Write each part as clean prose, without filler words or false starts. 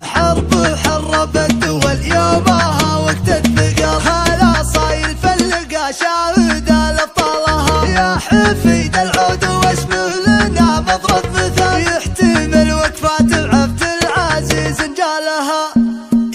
حرب حربت دول يومها وقت الثقل، هلا صاير فلقى شاهد لابطالها. يا حفيد العود واسمه لنا مضرب مثال، يحتمل وقفات عبد العزيز نجالها.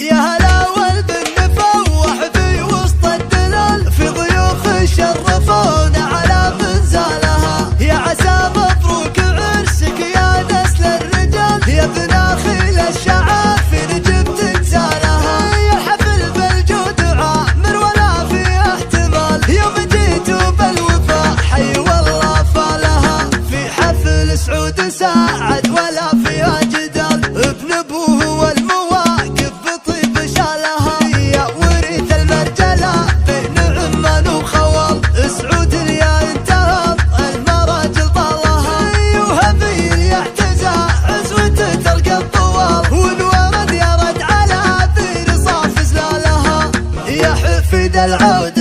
يا هلا والبن فوح في وسط الدلال، في ضيوف شرفونا على منزالها. يا عسى مبروك عرسك يا نسل الرجال، يا ابن خيل الشعب في نجب تنزالها. يا حفل بالجود عامر ولا في احتمال، يوم جيتوا بالوفاء حي والله فالها. في حفل سعود ساعد ولا فيها جدال، ابن ابوه والمواقف بطيب شالها. يا وريث المرجله بين عمان وخوال، سعود يا انتهض المراجل طالها. وهبيل يحتزى عزوته تلقى الطوال، والورد يرد على بير صاف زلالها. يا حفيد العود